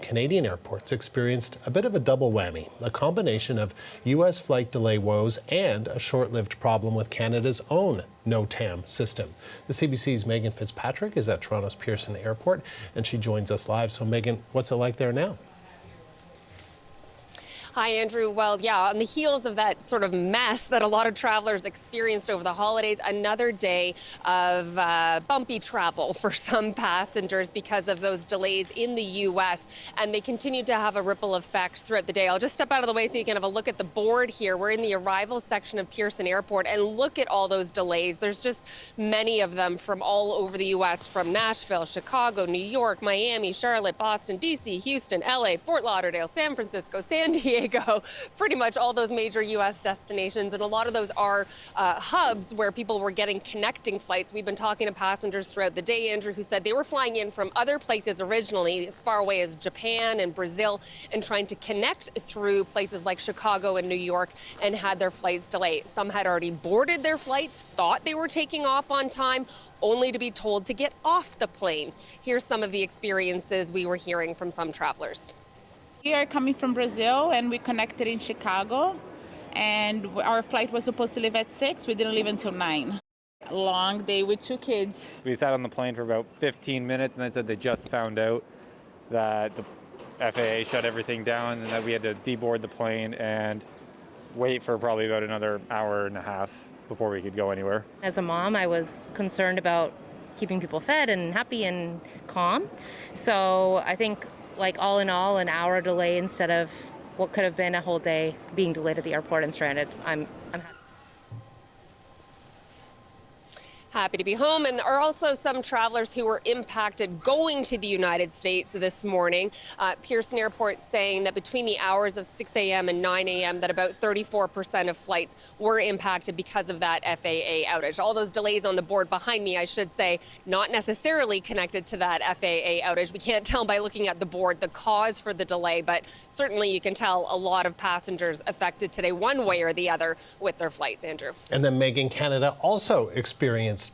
Canadian airports experienced a bit of a double whammy, a combination of U.S. flight delay woes and a short-lived problem with Canada's own NOTAM system. The CBC's Megan Fitzpatrick is at Toronto's Pearson Airport, and she joins us live. So, Megan, what's it like there now? Hi, Andrew. Well, yeah, on the heels of that sort of mess that a lot of travelers experienced over the holidays, another day of bumpy travel for some passengers because of those delays in the U.S., and they continue to have a ripple effect throughout the day. I'll just step out of the way so you can have a look at the board here. We're in the arrival section of Pearson Airport, and look at all those delays. There's just many of them from all over the U.S., from Nashville, Chicago, New York, Miami, Charlotte, Boston, D.C., Houston, L.A., Fort Lauderdale, San Francisco, San Diego, pretty much all those major U.S. destinations. And a lot of those are hubs where people were getting connecting flights. We've been talking to passengers throughout the day, Andrew, who said they were flying in from other places originally, as far away as Japan and Brazil, and trying to connect through places like Chicago and New York, and had their flights delayed. Some had already boarded their flights, thought they were taking off on time, only to be told to get off the plane. Here's some of the experiences we were hearing from some travelers. We are coming from Brazil, and we connected in Chicago, and our flight was supposed to leave at 6. We didn't leave until 9. A long day with 2 kids. We sat on the plane for about 15 minutes, and they said they just found out that the FAA shut everything down and that we had to deboard the plane and wait for probably about another hour and a half before we could go anywhere. As a mom, I was concerned about keeping people fed and happy and calm. So I think, like, all in all, an hour delay instead of what could have been a whole day being delayed at the airport and stranded. I'm happy. Happy to be home. And there are also some travelers who were impacted going to the United States this morning. Pearson Airport saying that between the hours of 6 a.m. and 9 a.m. that about 34% of flights were impacted because of that FAA outage. All those delays on the board behind me, I should say, not necessarily connected to that FAA outage. We can't tell by looking at the board the cause for the delay, but certainly you can tell a lot of passengers affected today one way or the other with their flights, Andrew. And then Megan, Canada also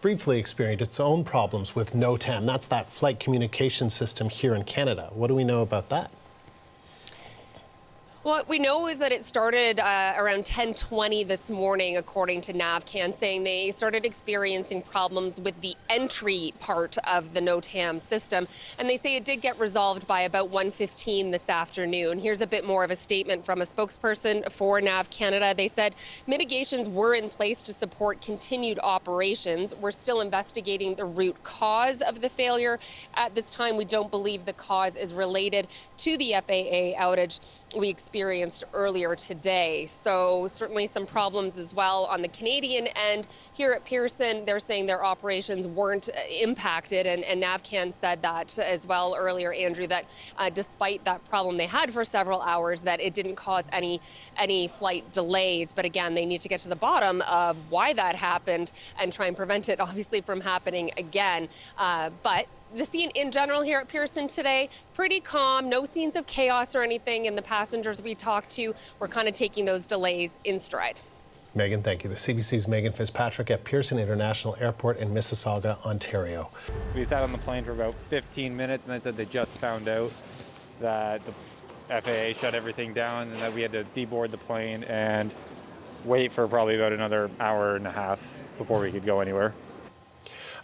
briefly experienced its own problems with NOTAM. That's that flight communication system here in Canada. What do we know about that? What we know is that it started around 10:20 this morning, according to Nav Canada, saying they started experiencing problems with the entry part of the NOTAM system. And they say it did get resolved by about 1:15 this afternoon. Here's a bit more of a statement from a spokesperson for Nav Canada. They said mitigations were in place to support continued operations. We're still investigating the root cause of the failure. At this time, we don't believe the cause is related to the FAA outage we experienced earlier today. So certainly some problems as well on the Canadian end. Here at Pearson, they're saying their operations weren't impacted, and NavCan said that as well earlier, Andrew, that despite that problem they had for several hours, that it didn't cause any flight delays. But again, they need to get to the bottom of why that happened and try and prevent it, obviously, from happening again. But the scene in general here at Pearson today, pretty calm, no scenes of chaos or anything, and the passengers we talked to were kind of taking those delays in stride. Megan, thank you. The CBC's Megan Fitzpatrick at Pearson International Airport in Mississauga, Ontario. We sat on the plane for about 15 minutes, and they said they just found out that the FAA shut everything down and that we had to deboard the plane and wait for probably about another hour and a half before we could go anywhere.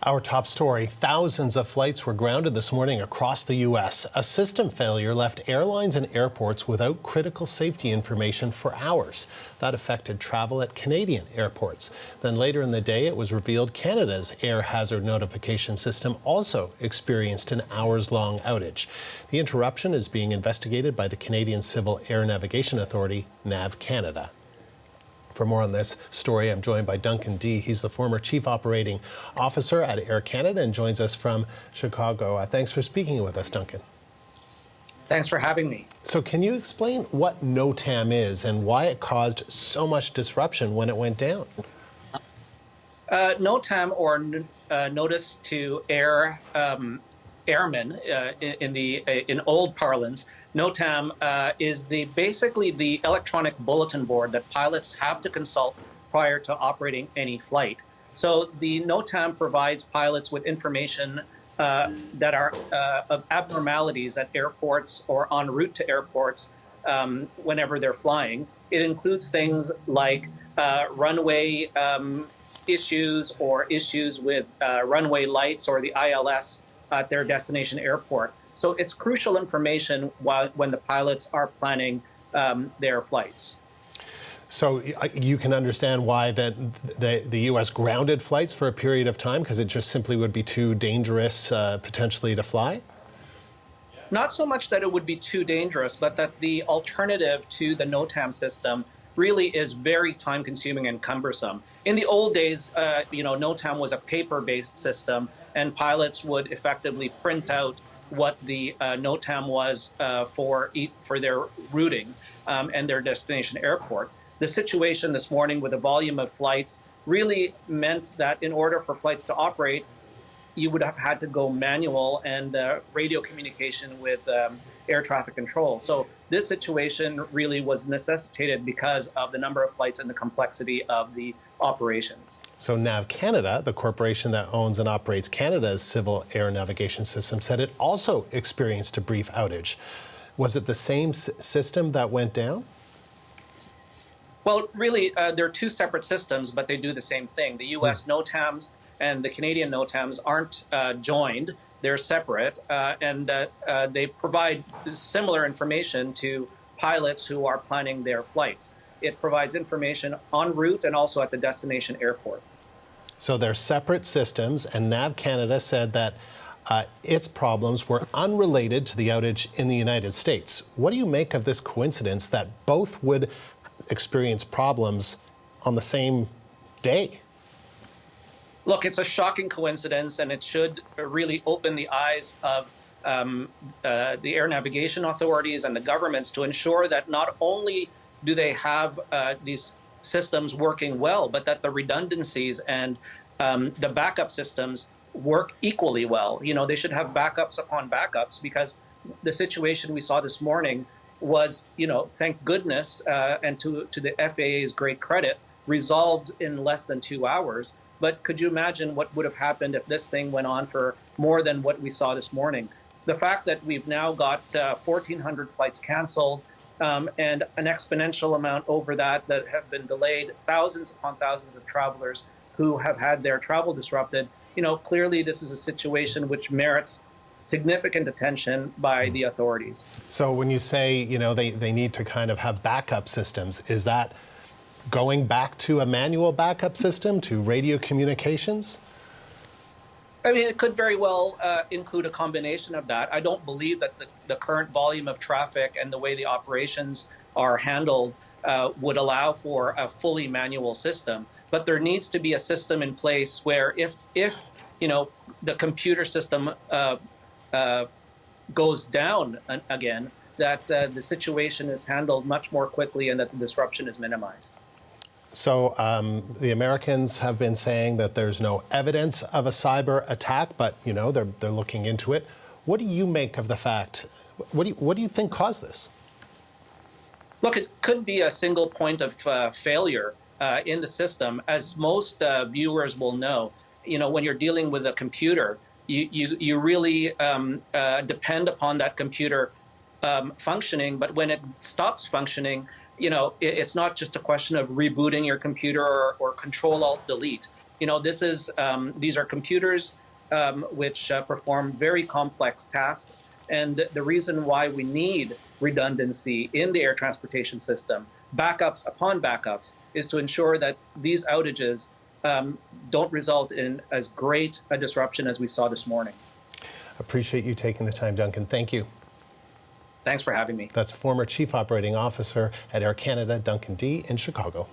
Our top story, thousands of flights were grounded this morning across the U.S. A system failure left airlines and airports without critical safety information for hours. That affected travel at Canadian airports. Then later in the day, it was revealed Canada's air hazard notification system also experienced an hours-long outage. The interruption is being investigated by the Canadian Civil Air Navigation Authority, Nav Canada. For more on this story, I'm joined by Duncan Dee. He's the former Chief Operating Officer at Air Canada and joins us from Chicago. Thanks for speaking with us, Duncan. Thanks for having me. So can you explain what NOTAM is and why it caused so much disruption when it went down? NOTAM, or Notice to Airmen in old parlance, NOTAM is basically the electronic bulletin board that pilots have to consult prior to operating any flight. So the NOTAM provides pilots with information that are of abnormalities at airports or en route to airports whenever they're flying. It includes things like runway issues or issues with runway lights or the ILS at their destination airport. So it's crucial information when the pilots are planning their flights. So you can understand why the U.S. grounded flights for a period of time, because it just simply would be too dangerous potentially to fly? Not so much that it would be too dangerous, but that the alternative to the NOTAM system really is very time-consuming and cumbersome. In the old days, NOTAM was a paper-based system, and pilots would effectively print out what the NOTAM was for their routing and their destination airport. The situation this morning with the volume of flights really meant that in order for flights to operate, you would have had to go manual and radio communication with air traffic control. So this situation really was necessitated because of the number of flights and the complexity of the operations. So Nav Canada, the corporation that owns and operates Canada's civil air navigation system, said it also experienced a brief outage. Was it the same system that went down? Well, really, they're two separate systems, but they do the same thing. The U.S. NOTAMs and the Canadian NOTAMs aren't joined. They're separate, and they provide similar information to pilots who are planning their flights. It provides information en route and also at the destination airport. So they're separate systems, and Nav Canada said that its problems were unrelated to the outage in the United States. What do you make of this coincidence that both would experience problems on the same day? Look, it's a shocking coincidence, and it should really open the eyes of the air navigation authorities and the governments to ensure that not only do they have these systems working well, but that the redundancies and the backup systems work equally well. You know, they should have backups upon backups, because the situation we saw this morning was, thank goodness, and to the FAA's great credit, resolved in less than 2 hours. But could you imagine what would have happened if this thing went on for more than what we saw this morning? The fact that we've now got 1,400 flights canceled and an exponential amount over that have been delayed, thousands upon thousands of travelers who have had their travel disrupted, clearly this is a situation which merits significant attention by the authorities. So when you say, they need to kind of have backup systems, is that going back to a manual backup system, to radio communications? I mean, it could very well include a combination of that. I don't believe that the current volume of traffic and the way the operations are handled would allow for a fully manual system. But there needs to be a system in place where if the computer system goes down again, that the situation is handled much more quickly and that the disruption is minimized. So the Americans have been saying that there's no evidence of a cyber attack, but they're looking into it. What do you make of the fact? What do you think caused this? Look, it could be a single point of failure in the system. As most viewers will know, when you're dealing with a computer, you really depend upon that computer functioning. But when it stops functioning, it's not just a question of rebooting your computer or Control-Alt-Delete. These are computers which perform very complex tasks. And the reason why we need redundancy in the air transportation system, backups upon backups, is to ensure that these outages don't result in as great a disruption as we saw this morning. Appreciate you taking the time, Duncan. Thank you. Thanks for having me. That's former Chief Operating Officer at Air Canada, Duncan Dee, in Chicago.